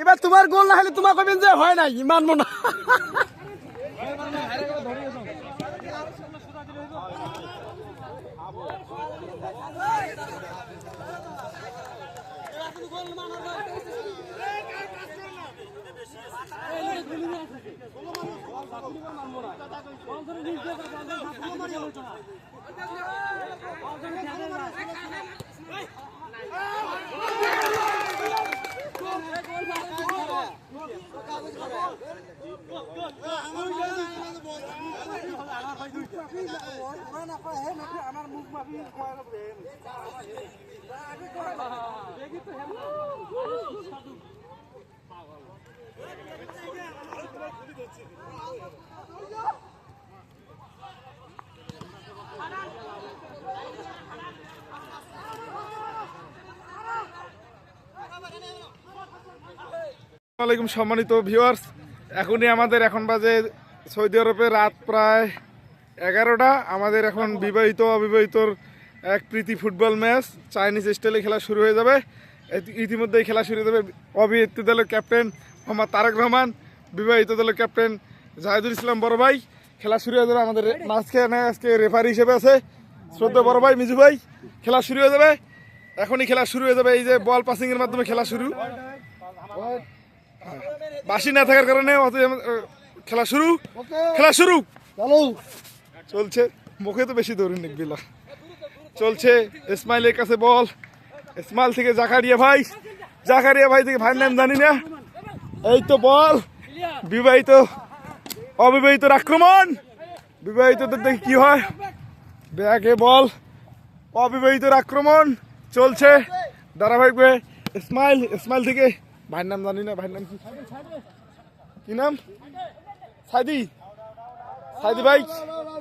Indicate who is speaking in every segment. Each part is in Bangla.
Speaker 1: এবার তোমার গোল না হলে তোমার কবেন যে হয় নাই মানবো না।
Speaker 2: আসসালামু আলাইকুম সম্মানিত ভিউয়ার্স, এখন বাজে সৌদি আরবে রাত প্রায় 11টা। আমাদের এখন বিবাহিত অবিবাহিতর এক প্রীতি ফুটবল ম্যাচ চাইনিজ স্টাইলে খেলা শুরু হয়ে যাবে। ইতিমধ্যেই খেলা শুরু হয়ে যাবে। অবিবাহিত দলের ক্যাপ্টেন মোহাম্মদ তারেক রহমান, বিবাহিত দলের ক্যাপ্টেন জাহিদুল ইসলাম বড় ভাই। খেলা শুরু হয়ে যাবে। আমাদের মাঝখানে আজকে রেফারি হিসেবে আছে শ্রদ্ধা বড় ভাই মিজু ভাই। খেলা শুরু হয়ে যাবে, এখনই খেলা শুরু হয়ে যাবে। এই যে বল পাসিং এর মাধ্যমে খেলা শুরু, বাসি না থাকার কারণে খেলা শুরু চলছে। মুখে তো বেশি দৌড়ি নিকবিলা চলছে। ইসমাইলের কাছে বল, ইসমাইল থেকে জাকারিয়া ভাই থেকে ভাইয়ের নাম জানি না। এই তো বল, বিবাহিত অবিবাহিতর আক্রমণ। বিবাহিতদের দেখি কি হয়। ব্যাগে বল, অবিবাহিতর আক্রমণ চলছে ধারাবাহিকভাবে। ইসমাইল থেকে ভাইয়ের নাম জানি না। ভাইয়ের নাম কি নাম? সাইদি ভাই।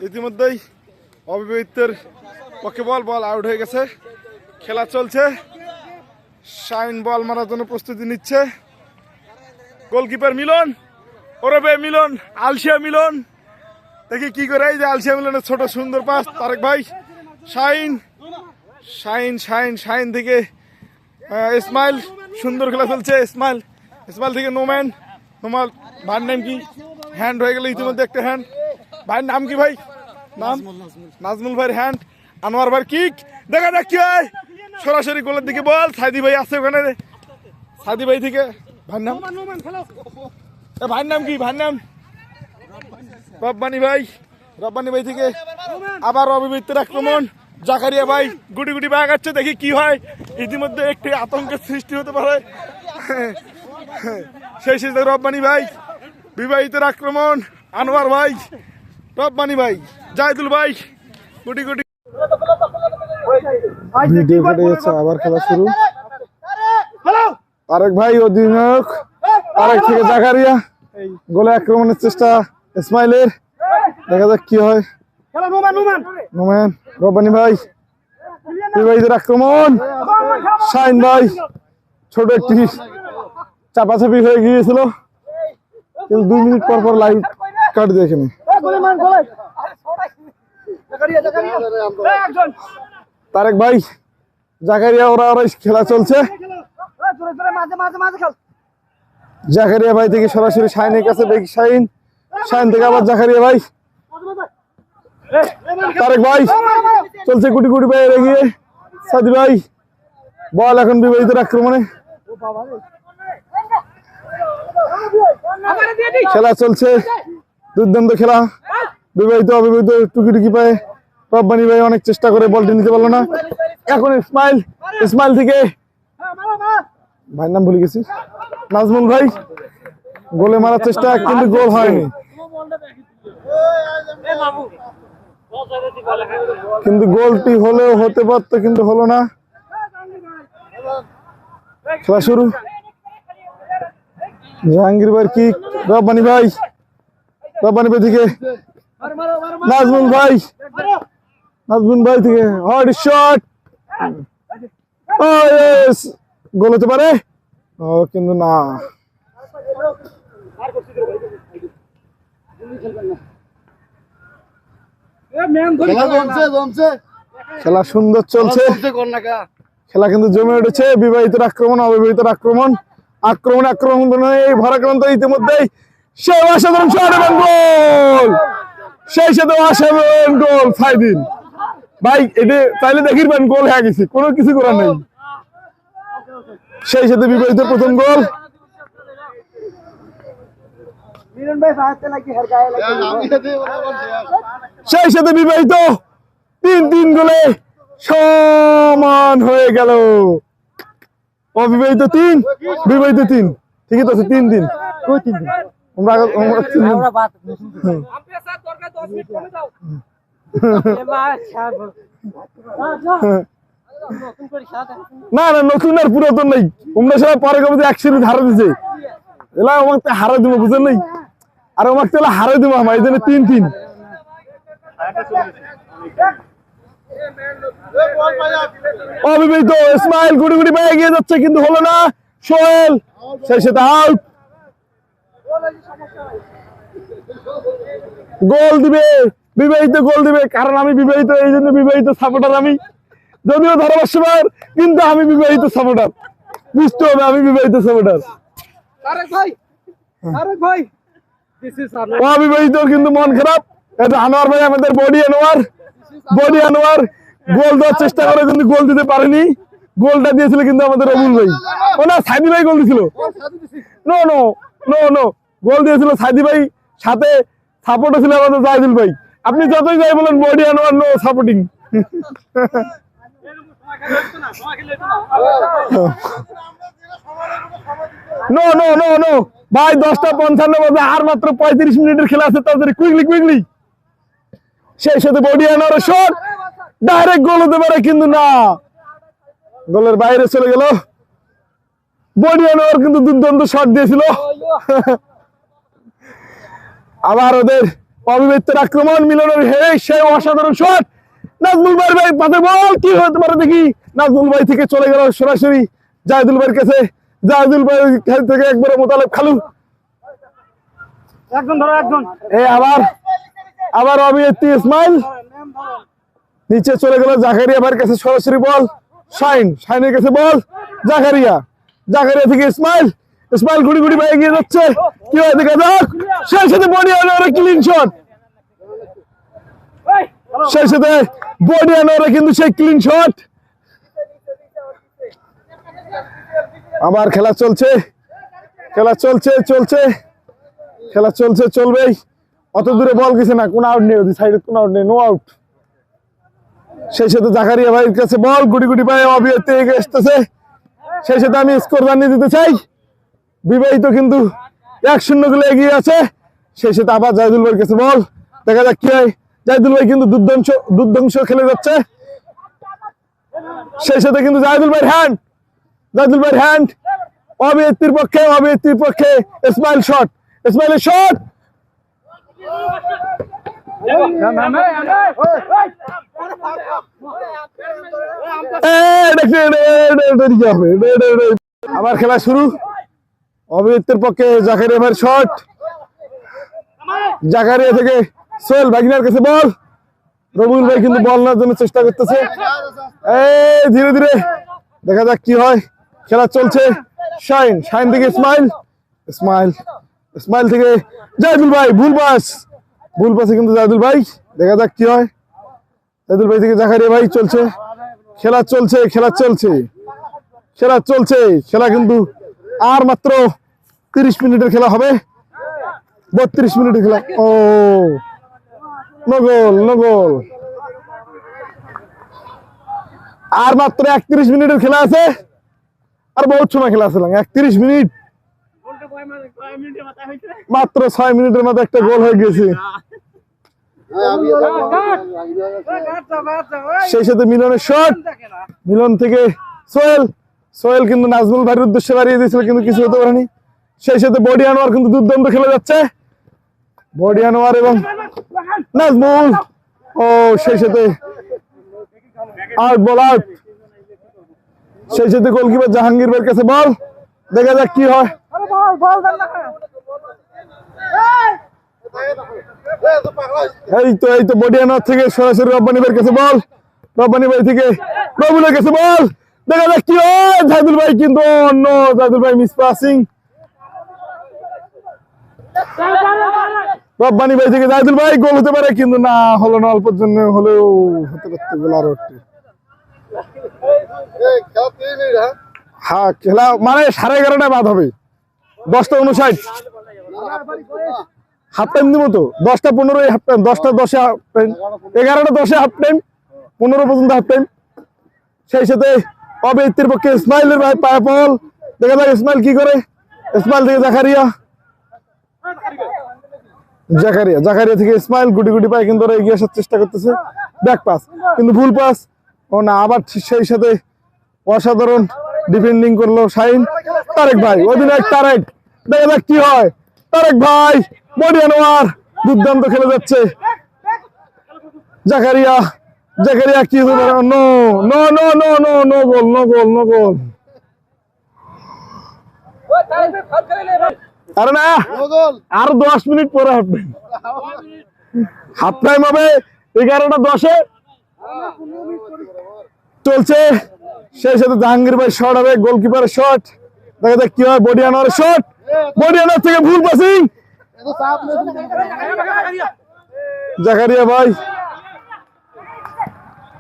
Speaker 2: ইতিমধ্যেই অবিবাহিতের পক্ষে বল আউট হয়ে গেছে। খেলা চলছে। শাইন বল মারার জন্য প্রস্তুতি নিচ্ছে। গোলকিপার মিলন, আলসিয়া মিলন দেখি কি করে। এই যে আলসিয়া মিলনের ছোট সুন্দর পাস তারেক ভাই। শাইন থেকে ইসমাইল, সুন্দর খেলা চলছে। ইসমাইল থেকে নোমান ভাইয়ের নাম কি? হ্যান্ড হয়ে গেল ইতিমধ্যে একটা হ্যান্ড। ভাইয়ের নাম কি ভাই? নাম নাজমুল ভাইয়ের হ্যান্ড। আনোয়ার ভাইয়ের কিক, দেখা যাক কি হয়। সরাসরি গোলের দিকে বল। সাইদি ভাই আছে ওখানে। সাইদি ভাই থেকে ভাইয়ের নাম কি? ভাইয়ের নাম রব্বানি ভাই থেকে আবার অবিবাহিতের আক্রমণ। জাকারিয়া ভাই গুটি ব্যাগ আছে, দেখি কি হয়। ইতিমধ্যে একটি আতঙ্কের সৃষ্টি হতে পারে। সেই শেষে রব্বানি ভাই, বিবাহিতের আক্রমণ। আনোয়ার ভাই, রব্বানি ভাই, জাহিদুল ভাই গুটি ভিডিও কেটে যাচ্ছে। আবার খেলা শুরু। আরেক ভাই অধিনায়ক, আরেক থেকে জাকারিয়া। গোলে আক্রমণের চেষ্টা ইসমাইলের, দেখা যাক কি হয়। নোমান, রব্বানি ভাই, বিবাহিতের আক্রমণ। শাইন ভাই, ছোট একটি চাপাচাপি হয়ে গিয়েছিল, কিন্তু 2 মিনিট পর লাইভ কাট দিয়ে এখানে। তারেক ভাই, জাকারিয়া, ওরা খেলা চলছে। জাকারিয়া ভাই থেকে সরাসরি শাইনের কাছে। শাইন থেকে আবার জাকারিয়া ভাই। তারেক ভাই চলছে গুটি বাইরে এগিয়ে। সাদি ভাই, বল এখন বিবাহিতের আক্রমণে। খেলা চলছে, দুর্দান্ত খেলা। বিবাহিত অবিবাহিত টুকি পায়ে রব্বানি ভাই অনেক চেষ্টা করে বলটি নিতে পারলো না। এখন ইসমাইল থেকে ভাইয়ের নাম ভুলে গেছি, নাজমুল ভাই গোলে মারার চেষ্টা, কিন্তু গোল হয়নি। কিন্তু গোলটি হলেও হতে পারতো, কিন্তু হলো না। খেলা শুরু, জাহাঙ্গীর ভাই কি, রব্বানি ভাই থেকে নাজমুল ভাই থেকে হার্ড শট, গোল হতে পারে, কিন্তু না। খেলা সুন্দর চলছে, খেলা কিন্তু জমে উঠেছে। বিবাহিতের আক্রমণ, অবিবাহিতের আক্রমণ, এই ভারাক্রান্ত ইতিমধ্যেই সেই অসাধারণ শট এবং গোল, সেই সাথে অসাধারণ গোল। ফাইদিন ভাই এটা চাইলে দেখিবেন, গোল হয়ে গেছে, কোনো কিছু করার নেই। সেই সাথে বিবাহিত প্রথম গোল, সেই সাথে বিবাহিত 3-3 গোলে সমান হয়ে গেল। অবিবাহিত 3, বিবাহিত 3, ঠিকই তো আছে, 3-3। না নতুন আর পুরাতন নাই, তোমরা সবাই পরে কবে এক সিরিজ হারা দিছে, এলা আমাকে হারা দিব, বুঝলেন নাই? আর আমাকে তাহলে হারা দিব আমার, এই জন্য 3-3। অবিবাহিত ইসমাইল গুড়ি গুড়ি পায়ে এগিয়ে যাচ্ছে, কিন্তু হলো না। সোহেল সেই সাথে আউট। গোল দিবে বিবাহিত, গোল দিবে, কারণ আমি বিবাহিত, এই জন্য বিবাহিত সাপোর্টার আমি। যদিও ধারাভাষ্যবার, কিন্তু আমি বিবাহিত সাপোর্টার, বুঝতে হবে আমি বিবাহিত সাপোর্টার। অবিবাহিত কিন্তু মন খারাপ। এটা আনোয়ার ভাই, আমাদের বডি আনোয়ার গোল দেওয়ার চেষ্টা করে, কিন্তু গোল দিতে পারেনি। গোলটা দিয়েছিল কিন্তু আমাদের অমুল ভাই, ও না সাইদি ভাই গোল দিয়েছিল। নো গোল দিয়েছিল সাইদি ভাই, সাথে সাপোর্টও ছিল আমাদের জাহিদুল ভাই। আপনি যতই যাই বলেন, body Anwar no supporting. No ভাই, 10:55 বাজে, আর মাত্র 35 মিনিটের খেলা আছে, তাড়াতাড়ি কুইকলি। সেই সাথে বডি আনোয়ারের শট, ডাইরেক্ট গোল হতে পারে, কিন্তু না, গোলের বাইরে চলে গেল। বডি আনোয়ার কিন্তু দুর্দান্ত শট দিয়েছিল। আবার ওদের অবিবাহিতের আক্রমণ, মিলনের হেরে সেই অসাধারণ শট, নাজমুল ভাই পাতে বল, কি হতে পারে দেখি। নাজমুল ভাই থেকে চলে গেল সরাসরি জাহিদুল ভাইয়ের কাছে, জাহিদুল ভাই থেকে একবারে মোতালেব খালু, আবার অবিবাহিত ইসমাইল নিচে চলে গেল জাকারিয়া ভাইয়ের কাছে, সরাসরি বল শাইনের কাছে বল, জাকারিয়া থেকে ইসমাইল গুড়ি পায়ে এগিয়ে যাচ্ছে, কি হয় দেখা যাক। সেই সাথে বডি আনোয়ারের ক্লিন শট, কিন্তু সেই ক্লিন শট। আবার খেলা চলবেই। অত দূরে বল গেছে না, কোন আউট নেই, সাইডে কোন আউট নেই, নো আউট। সেই সাথে জাকারিয়া ভাইয়ের কাছে বল, গুড়ি পায়ে অবিবাহিত এগিয়ে আসতেছে। সেই সাথে আমি স্কোর জানিয়ে দিতে চাই, বিবাহিত কিন্তু 1-0 গোলে এগিয়ে আছে। সেই সাথে আবার জাহিদুল ভাইয়ের কাছে বল, দেখা যাক কি হয়। জাহিদুল ভাই কিন্তু দুর্দাংশ খেলে যাচ্ছে। সেই সাথে কিন্তু জাহিদুল ভাইয়ের হ্যান্ড, অবিবাহিতের পক্ষে ইসমাইলের শট, আবার খেলা শুরু। অবিবাহিতের পক্ষে জাকারিয়া ভাইয়ের শট, জাকারিয়া থেকে সোহেল ভাগিনার কাছে বল, রবিউল ভাই কিন্তু বল নেওয়ার জন্য চেষ্টা করতেছে। ধীরে ধীরে দেখা যাক কি হয়। খেলা চলছে, শাইন থেকে ইসমাইল থেকে জাহিদুল ভাই, ভুল পাসে কিন্তু জাহিদুল ভাই, দেখা যাক কি হয়। জাহিদুল ভাই থেকে জাকারিয়া ভাই, খেলা চলছে। খেলা কিন্তু আর মাত্র 30 মিনিটের খেলা হবে, 32 মিনিটের খেলা। নো গোল। আর মাত্র 31 মিনিটের খেলা আছে, আর বহুত সময় খেলা আছে। 31 মিনিট, মাত্র 6 মিনিটের মধ্যে একটা গোল হয়ে গেছে। সেই সাথে মিলনের শট, মিলন থেকে সোহেল, সোহেল কিন্তু নাজমুল ভাইয়ের উদ্দেশ্যে বাড়িয়ে দিয়েছিল কিন্তু কিছু হতে পারেনি। সেই সাথে বডি আনোয়ার কিন্তু দুর্দান্ত খেলে যাচ্ছে, বডি আনোয়ার এবং নাজমুল। ও সেই সাথে আউট, বল আউট। সেই সাথে গোলকিপার জাহাঙ্গীর ভাইয়ের কাছে বল, দেখা যাক কি হয়। এই তো বডি আনোয়ার থেকে সরাসরি রব্বানী ভাইয়ের কাছে বল, রব্বানী ভাই থেকে রবুলের কাছে বল, দেখা যাক কি হয়। জাহিদুল ভাই কিন্তু অন্য, জাহিদুল ভাই মিস পাসিং। রব্বানী ভাই থেকে জাহিদুল ভাই, গোল হতে পারে কিন্তু না, হলো না, অল্পের জন্য হলেও হতে পারতে গোল আরো একটু। হ্যাঁ খেলা মানে 11:30 বাদ হবে, 10:59 হাফ টাইম দিব তো, 10:15 half time, 10:10 half time, 11:10 half time, 15 পর্যন্ত হাফ টাইম। সেই সাথে অবৈতির পক্ষে ইসমাইলের ভাই পায়ে বল, দেখা যাক ইসমাইল কি করে। ইসমাইল থেকে জাকারিয়া, জাকারিয়া, জাকারিয়া থেকে ইসমাইল গুটি গুটি পায়ে কিন্তু এগিয়ে আসার চেষ্টা করতেছে, ব্যাক পাস কিন্তু ভুল পাস। ও না, আবার সেই সাথে অসাধারণ ডিফেন্ডিং করলো শাহিন। তারেক ভাই, অধিনায়ক তারেক, দেখা যাক কি হয়। তারেক ভাই, বডি আনোয়ার দুর্দান্ত খেলে যাচ্ছে। জাকারিয়া, জাকারিয়া কি হতে পারে? No no no no no no goal, no goal, no goal. আরে না, আর 10 মিনিট পরে হাফ টাইম, হাফ টাইম হবে 11:10 চলছে। সেই সাথে জাহাঙ্গীর ভাই শট হবে, গোলকিপারের শট, দেখা যাক কি হয়। বডি আনোয়ারের শট, বডি আনোয়ার থেকে ভুল পাসিং, জাকারিয়া ভাই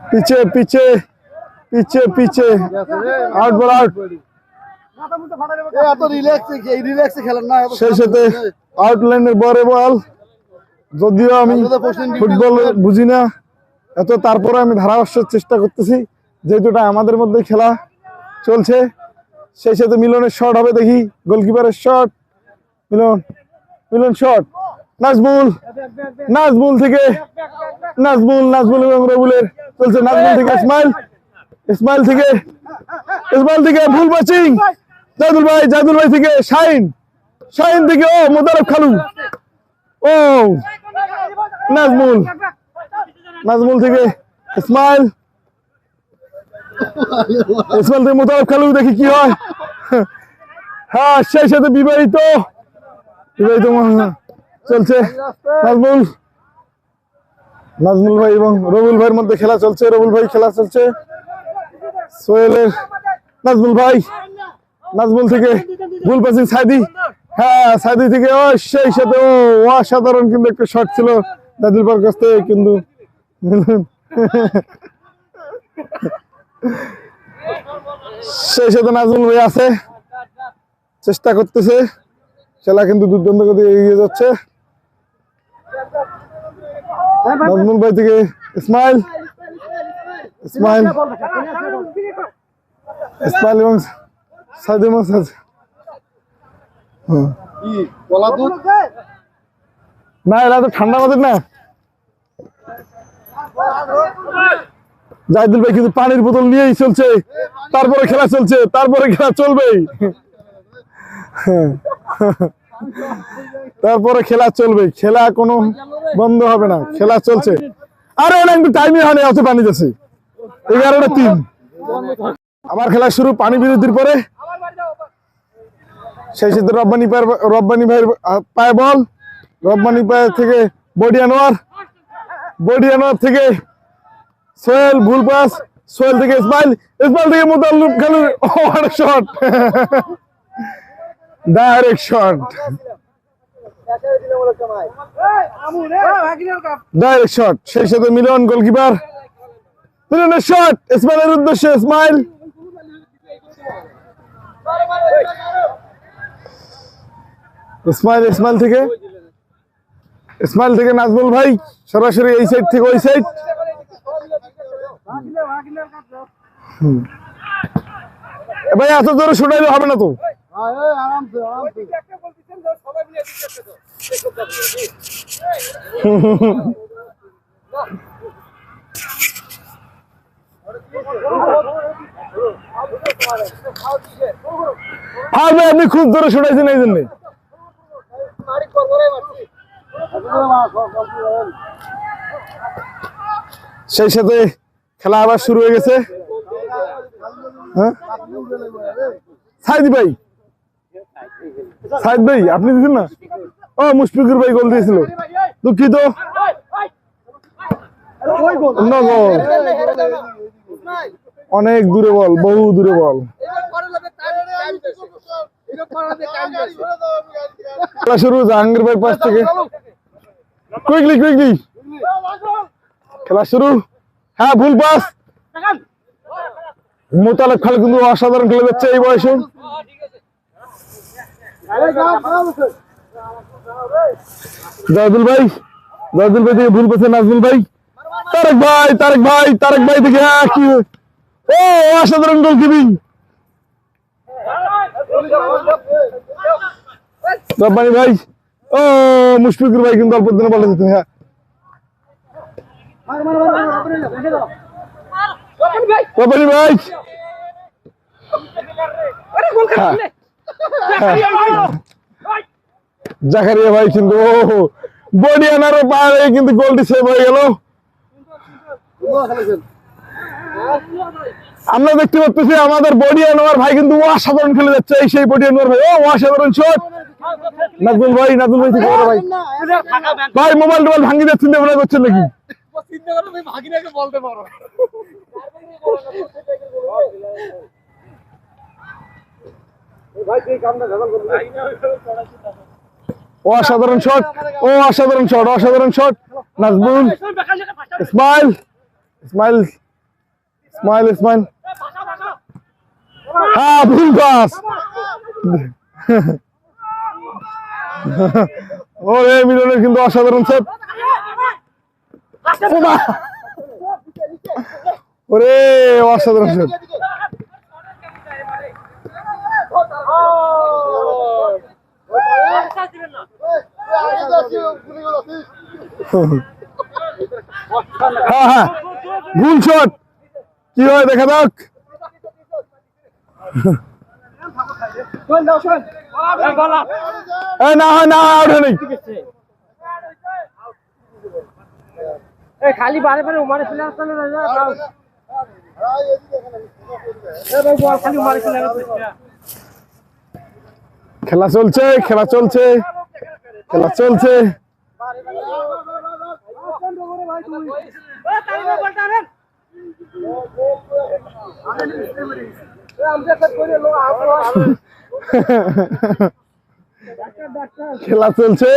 Speaker 2: পিছে পিছে পিছে পিছে, আউট, বল আউট। সেই সাথে আউটলাইনের বড় বল, যদিও আমি ফুটবল বুঝি না এত, তারপরে আমি ধারাভাষ্যের চেষ্টা করতেছি যেহেতু এটা আমাদের মধ্যে খেলা চলছে। সেই সাথে মিলনের শট হবে, দেখি গোলকিপারের শট, মিলন, মিলন শট, নাজমুল, নাজমুল থেকে নাজমুল, নাজমুল এবং রবুলের চলছে। নাজমুল থেকে ইসমাইল, ইসমাইল থেকে, ইসমাইল থেকে ভুল পাসিং, জাহিদুল ভাই, জাহিদুল ভাই থেকে শাহিন, শাহিন থেকে ও মোতারেব খালু, ও নাজমুল, নাজমুল থেকে ইসমাইল, ইসমাইল থেকে মোতারেব খালু, দেখি কি হয়। হ্যাঁ সেই সাথে বিবাহিত, বিবাহিত চলছে। নাজমুল, নাজমুল ভাই এবং রবুল ভাইয়ের মধ্যে খেলা চলছে, রবুল ভাই খেলা চলছে। সোহেলের নাজমুল ভাই, নাজমুল থেকে ভুল পাসিং সাইদি, হ্যাঁ সাইদি থেকে ও সেই সাথে ও অসাধারণ কিন্তু একটা শট ছিল নাজমুল ভাইয়ের কাছ থেকে কিন্তু সেই সাথে নাজমুল ভাই আছে, চেষ্টা করতেছে, খেলা কিন্তু দুর্দান্ত গতি এগিয়ে যাচ্ছে। নাজমুল ভাই থেকে ইসমাইল, ইসমাইল, ইসমাইল এবং সাইদুল মাসাদ, না এরা তো ঠান্ডা মাদের না। জাহিদুল ভাই কিন্তু পানির বোতল নিয়েই চলছে, তারপরে খেলা চলছে, তারপরে খেলা চলবেই, তারপরে খেলা চলবে, খেলা কোনো বন্ধ হবে না, খেলা চলছে। আরে একটু টাইমই হয়নি, অত পানি যাচ্ছে, 11:03 আবার খেলা শুরু পানি বিরতির পরে। সেই সাথে রব্বানী ভাইয়ের পায়ে বল, রব্বানী পায়ে থেকে বডি আনোয়ার, বডি আনোয়ার থেকে সোহেল, ভুল পাস, সোহেল থেকে ইসমাইল, ইসমাইল থেকে মোতালেব খালু, shot, direct shot, direct shot. সেই সাথে মিলন, গোলকিপার, মিলনের শট ইসমাইলের উদ্দেশ্যে, ইসমাইল, ইসমাইল, ইসমাইল থেকে, ইসমাইল থেকে নাজমুল ভাই সরাসরি এই সাইড থেকে ওই সাইড, ভাই এত জোরে ছুটাইলে হবে না তো। হ্যাঁ ভাই আপনি খুব জোরে ছুটাইছেন এই জন্যে। সেই সাথে খেলা আবার শুরু হয়ে গেছে। হ্যাঁ সাইদ ভাই, সাইদ ভাই আপনি দিচ্ছেন না? ও মুশফিকুর ভাই গোল দিয়েছিল, দুঃখিত। অন্য গোল, অনেক দূরে বল, বহু দূরে বল। খেলা শুরু জাহাঙ্গীর ভাই পাশ থেকে। কুইকলি কুইকলি খেলা শুরু। হ্যাঁ ভুল পাস। মোতালেব খালি কিন্তু অসাধারণ খেলে যাচ্ছে এই বয়সে। জয়দুল ভাই, জয়দুল ভাই থেকে ভুল পেয়েছে নাজমুল ভাই। তারেক ভাই, তারেক ভাই, তারেক ভাই থেকে কি ও অসাধারণ গোল কিপিং। রব্বানি ভাই, ও মুশফিকুর ভাই কিন্তু অল্প দিনে বলে যেত। হ্যাঁ রব্বানি ভাই, জাকারিয়া ভাই কিন্তু বডি আনারও পারে কিন্তু গোলটি সেভ হয়ে গেল। আমরা দেখতে পাচ্ছি আমাদের বডি আনোয়ার ভাই কিন্তু অসাধারণ খেলে যাচ্ছে। এই সেই বডি আনোয়ার ভাই, ও অসাধারণ শট। নাজমুল ভাই, নাজমুল ভাই থেকে ভাই, ভাই মোবাইল টোবাইল ভাঙি দিয়ে চিন্তা ভাবনা করছেন নাকি? অসাধারণ শট, ও অসাধারণ শট, অসাধারণ শট। নাজমুল, ইসমাইল, ইসমাইল, ইসমাইল, ইসমাইল, হ্যাঁ ভুল পাস। ওরে মিলনের কিন্তু অসাধারণ শট। ওরে অসাধারণ শট। হ্যাঁ হ্যাঁ ভুল শট, কি হয় দেখা যাক। না হয় না, আউট হয় নাই।
Speaker 3: খালি বারে বারে উমারে চলে আসছে না।
Speaker 2: খেলা চলছে, খেলা চলছে, খেলা চলছে। খেলা চলছে,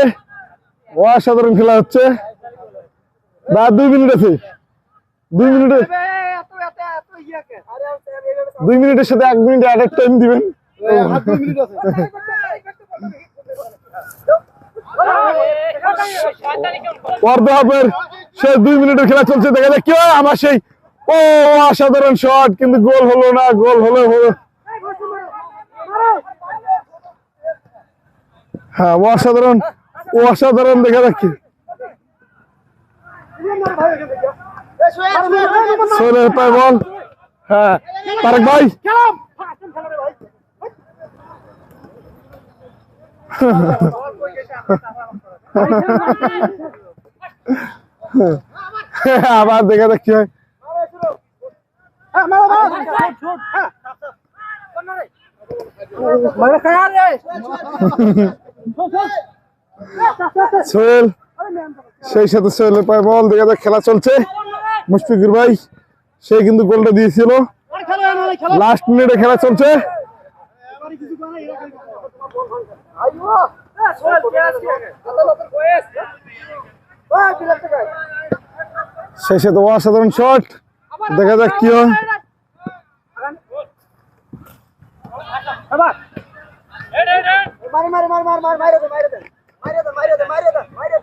Speaker 2: অসাধারণ খেলা হচ্ছে। 2 মিনিট আছে, 2 মিনিটে, 2 মিনিটের সাথে 1 মিনিট অ্যাডেড টাইম দিবেন। অর্ধহাফের শেষ 2 মিনিটের খেলা চলছে, দেখা যাক কি হয়। আমার সেই ও অসাধারণ শট কিন্তু গোল হলো না, গোল হলো হলো। হ্যাঁ অসাধারণ, অসাধারণ দেখা যাচ্ছে। সোহেলের পায়ে বল। হ্যাঁ তারেক ভাই, আবার দেখা যাক কি হয়। সোহেল, সেই সাথে সোহেলের পায়ে বল, দেখা যাক খেলা চলছে। মুশফিকুর ভাই সে কিন্তু গোলটা দিয়েছিল। লাস্ট মিনিটে খেলা চলছে। সেই সাথে অসাধারণ শট, দেখা যাক কি হয়।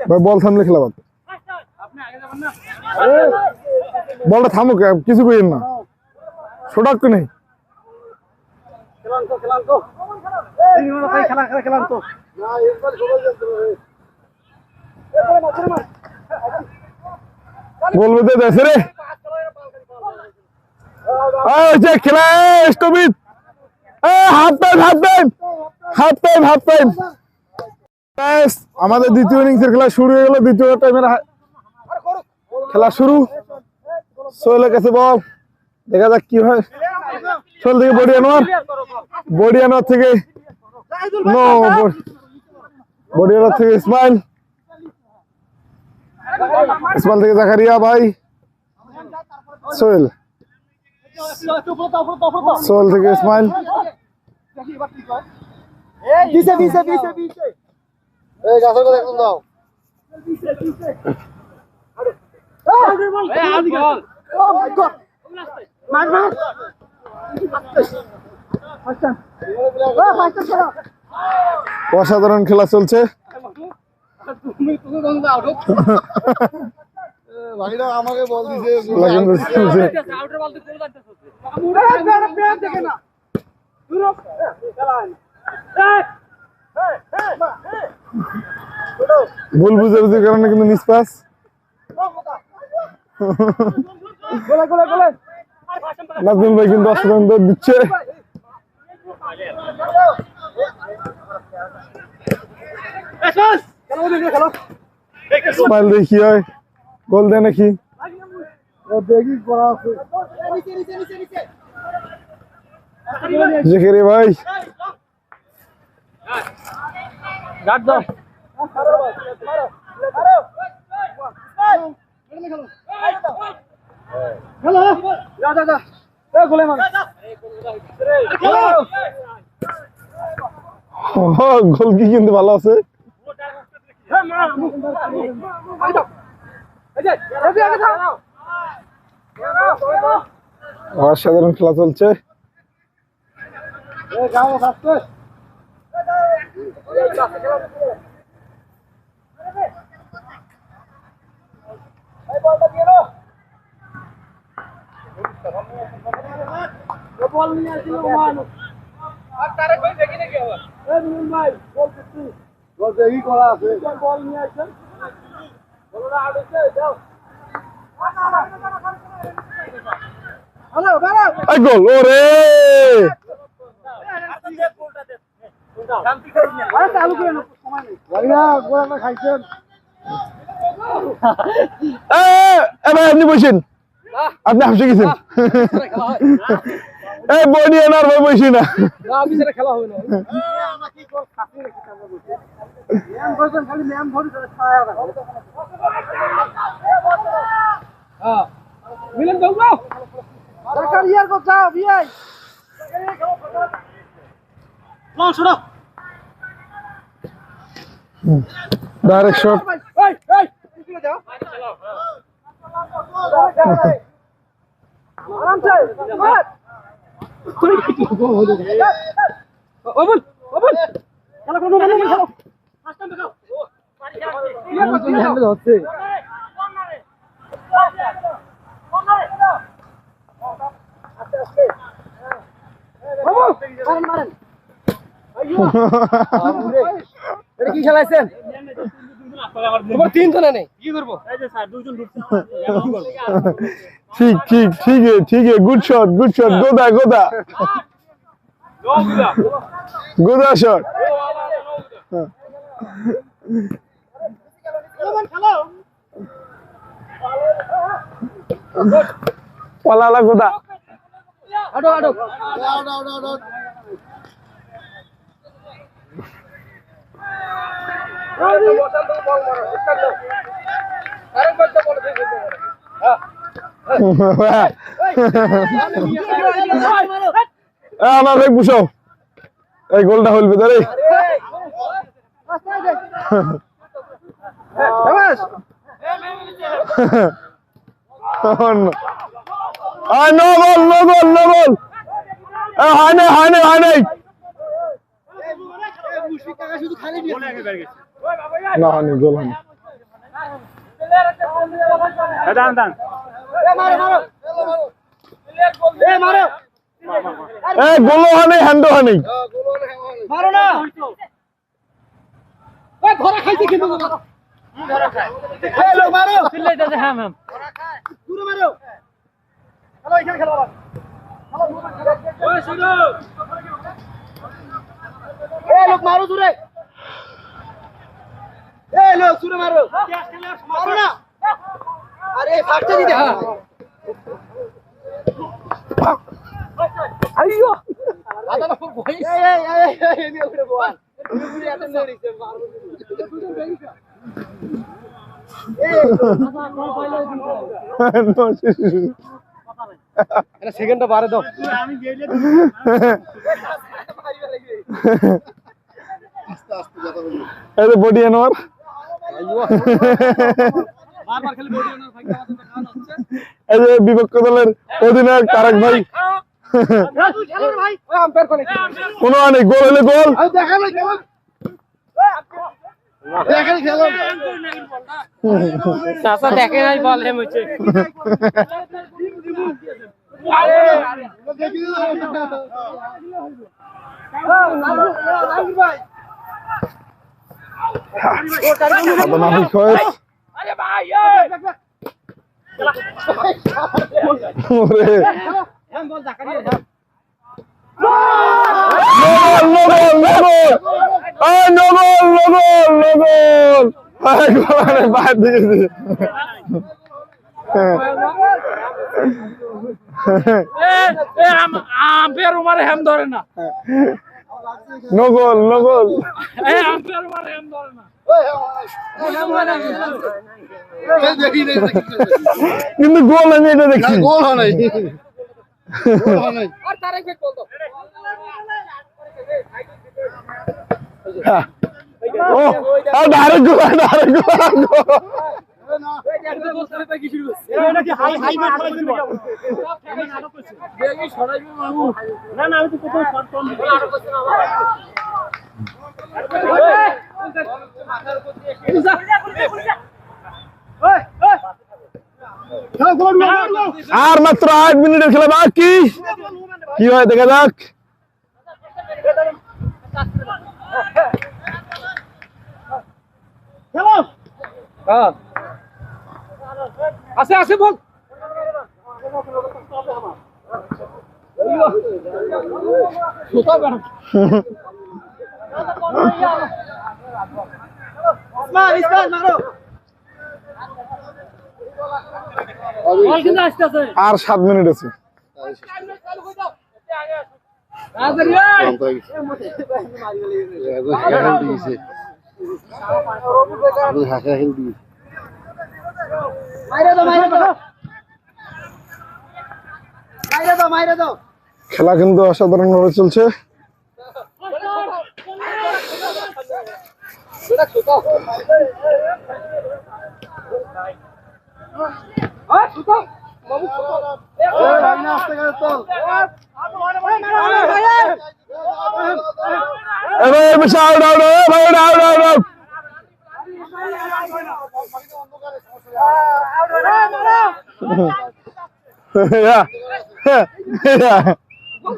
Speaker 2: ভাই বল থামলে খেলা বাদ, বলটা থামুক, কিছু করেন না। সড়ক নেই বলবো তো দেশে রে খেলা স্থগিত হাফ টাইম আমাদের দ্বিতীয় ইনিংসের খেলা শুরু হয়ে গেল দ্বিতীয় টাইমের খেলা শুরু সোহেলের কাছে বল দেখা যাক কি হয় সোহেল থেকে বডি আনোয়ার থেকে বডি আনোয়ার থেকে ইসমাইল থেকে জাকারিয়া ভাই সোহেল থেকে ইসমাইল অসাধারণ খেলা চলছে আমাকে বল দিছে ভুল বুঝাবুঝির কারণে কিন্তু মিস পাস নাজমুল ভাই কিন্তু অসাধারণ দৌড় দিচ্ছে ইসমাইল দেখি কি হয় গোল দেয় নাকি জেকেরে ভাই গোল কি কিন্তু ভালো আছে অসাধারণ খেলা চলছে গোল ওরে আপনি বসেন আপনি হাসে গেছেন বডি আনার ভাই বসি না খেলা হবে না ডাইরেক্ট শট
Speaker 1: কি খেলাইছেন তিনজনে নেই কি করবো
Speaker 2: ঠিক গুড শট গোদা শট পলালা গোদা আমার ভাই বুঝাও এই গোলটা হইল ভিতরে নো বল হয় নাই না হয়নি গোল হয়নি এ গোলো হানি হ্যান্ডো হানি
Speaker 1: মারো না ওই ধরা খাইছে কিন্তু এই লোক মারো
Speaker 3: চিল্লাইতেছে হ্যাঁ ম্যাম
Speaker 1: দূরে মারো চলো এখানে খেলো ওই শুনো এই লোক মারো দূরে এই লোক দূরে মারো মারো না আরে ফাটতে দিতে আইয়ো আদা খুব ভয় এই উড়ে গোয়াল উড়ে এত নড়িছে মারো এটা সেকেন্ডটা বাড়ে দাও আমি গেলে আস্তে আস্তে যত বলি
Speaker 2: এই বডি আনোয়ার
Speaker 1: বারবার খালি বডি আনোয়ার ভাই আমাদের তো খাওয়া হচ্ছে
Speaker 2: এই যে বিপক্ষ দলের অধিনায়ক তারেক ভাই
Speaker 1: তুই খেলো ভাই ওই আম্পায়ার কোনে
Speaker 2: কোনো আনে গোল হলে গোল
Speaker 1: আরে দেখা না কেমন দেখেন খেলো
Speaker 3: চাচা দেখে নাই বল হেম হইছে
Speaker 1: আরে দেখি ভাই
Speaker 2: সাধনা ভাই কয়েস
Speaker 1: আরে ভাই
Speaker 2: ওরে
Speaker 1: হ্যাঁ বল জাকারিয়া
Speaker 3: আম্পায়ার উমারে হেম ধরে না
Speaker 2: নগল নগল
Speaker 3: আম্পায়ার উমারে হেম ধরে না
Speaker 2: কিন্তু গোল আমি এটা দেখছি
Speaker 1: গোল হয় নাই গোল হয় নাই আর তারেক ভাই বল দাও
Speaker 2: ও আর ডাইরেক্ট গোল
Speaker 1: এটা কি হাই হাই ম্যাচ খেলা দিবা দেখি সরাইবে মামু না না আমি তো কোথাও শর্ট কম দিই আরো করতে না
Speaker 2: আর মাত্র 8 মিনিটের খেলা বাকি কি হয় দেখা যাক
Speaker 1: খেলো
Speaker 3: হ্যাঁ আছে আছে বল
Speaker 1: ইসমান মারো
Speaker 3: বল কিন্তু আসতেছে
Speaker 2: আর 7 মিনিট আছে খেলা কিন্তু অসাধারণ ভাবে চলছে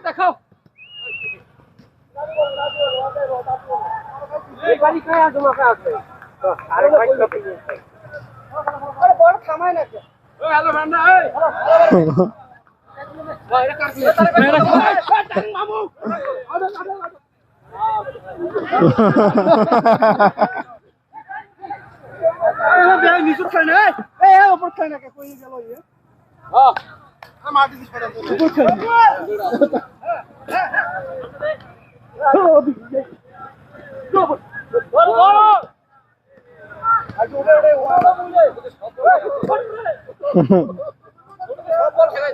Speaker 3: দেখাও বাড়ি খায় তোমাকে আছে আরে ভাই
Speaker 1: আরে বড় থামায় না
Speaker 3: ওই হ্যালো ভান্ডা এই ভাই এটা কাটছি মামু
Speaker 1: এই নিচু খায় না এই উপর খায় না কই গেল ইয়ে
Speaker 3: হ্যাঁ
Speaker 1: মাটি দিছ পড়া উপর খায়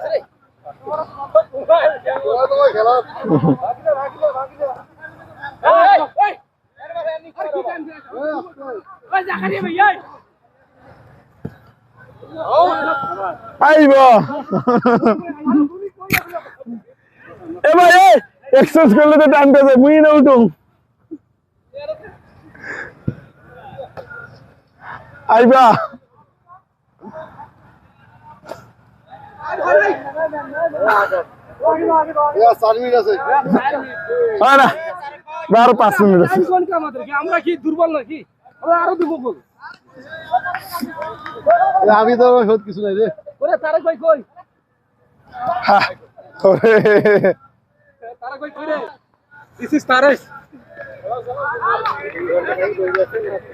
Speaker 2: আইব এ ভাই এক্সেস করলে তো টানতে যায় মুই না উঠুম আইবা আরো 5 মিনিট আছে।
Speaker 3: আমরা কি দুর্বল নাকি? আমরা আরো দিব গোল।
Speaker 1: আমি তো সত্যি কিছু নাই রে।
Speaker 3: ওরে তারা কই কই?
Speaker 2: হ্যাঁ, ওরে।
Speaker 3: তারা কই কই রে? This is তারেস।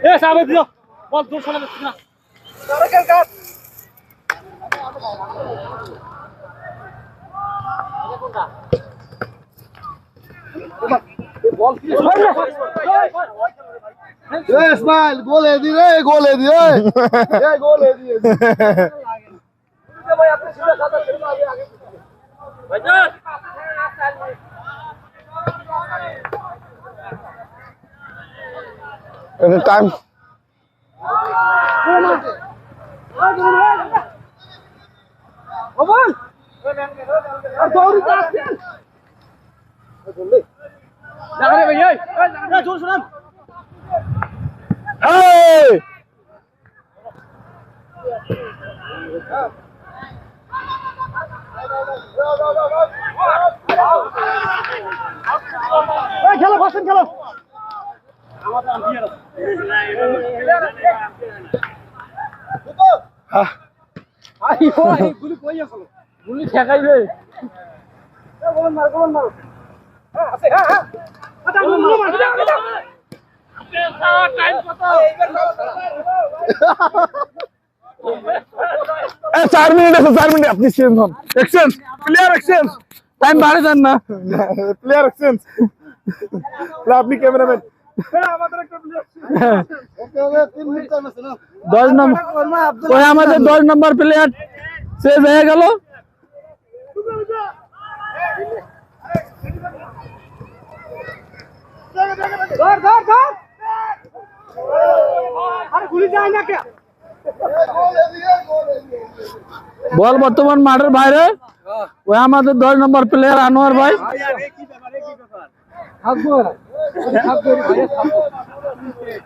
Speaker 3: এ সামনে দিও। বল দূর চলে যাচ্ছে না। তারেকের কাট। বল কি?
Speaker 1: ইসমাইল গোলে দি রে, গোলে দি রে। এ গোলে দি।
Speaker 3: ভাই আপনি সিধা সাদা ছেড়ে আগে আগে। ভাইজান
Speaker 2: টাইম
Speaker 3: বল আর দৌড়ি আসছে দেখা রে ভাই এই জোর শুনান
Speaker 2: এই
Speaker 1: খেলো বসেন খেলো।
Speaker 3: আই ওই গুলি কই আসলো গুলি ঠেকাইবে গোল মার আছে হ্যাঁ হ্যাঁ আচ্ছা গুলি মার টাইম কত
Speaker 2: 4 মিনিট আছে, 4 মিনিট আপনি চেঞ্জ হন। Exchange, player exchange. টাইম বাড়ে যান না, প্লেয়ার এক্সচেঞ্জ। আপনি ক্যামেরাম্যান। আমাদের একটা প্লেয়ার
Speaker 1: ওকে ওকে 3 মিনিট টাইম আছে না।
Speaker 2: 10 নম্বর ওই আমাদের 10 নম্বর প্লেয়ার চেঞ্জ হয়ে গেল।
Speaker 3: ধর আরে গুলি যায় না কে
Speaker 2: বল বর্তমান মাঠের বাইরে, ওই আমাদের 10 নম্বর প্লেয়ার আনোয়ার ভাই।
Speaker 3: থাকবো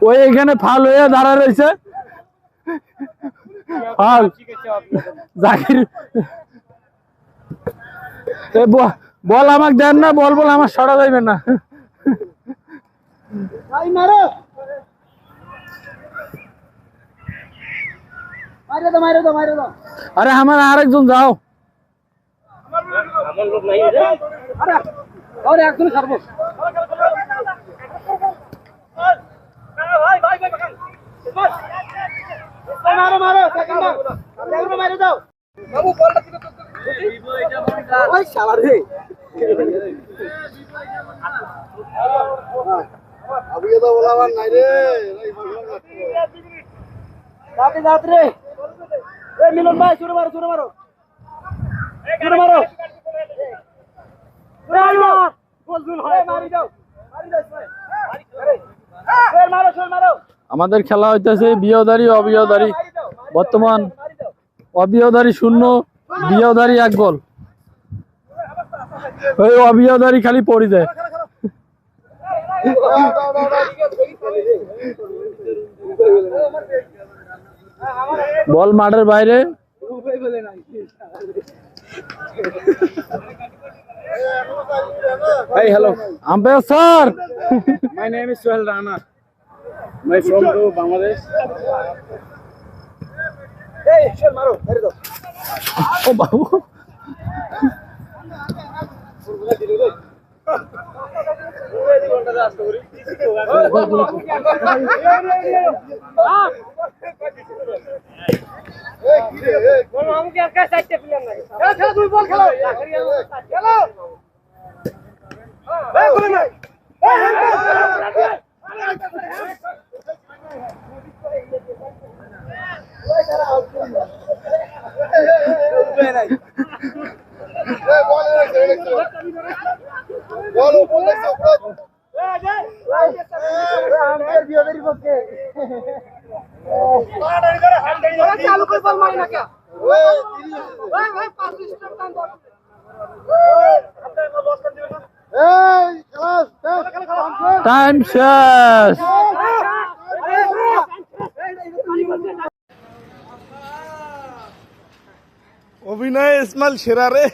Speaker 2: ওই এখানে ফাউল হয়ে দাঁড়া রয়েছে। ফাউল জাকির। বল আমাকে দেন না, বল আমার সরা যাইবে না।
Speaker 1: ভাই মারো মাইরে দাও।
Speaker 2: আরে আমার আরেকজন যাও।
Speaker 3: আমার লোক নাই রে আরে একদম ছাড়বো ভাই মারো সেকেন্ড মারো দাও বাবু বলটা দিতে তো ওই শালা রে
Speaker 1: আবিকে তো বলাবার নাই রে।
Speaker 3: যাত রে এ মিলন ভাই শুরু মারো বল হয় মারি দাও মারো
Speaker 2: আমাদের খেলা হইতেছে বিয়দারি অবিয়দারি। বর্তমান অবিয়দারি 0, বিয়দারি 1 গোল। ওই অবিয়দারি খালি পড়ে যায়। বল মাঠের বাইরে।
Speaker 3: Hey, hello.
Speaker 2: Umpire sir.
Speaker 3: My name is Sohel Rana. I'm from Bangladesh. Hey, shell maro, mari do.
Speaker 2: O Babu, time শেষ। অভিনয় ইসমাইল সেরা রে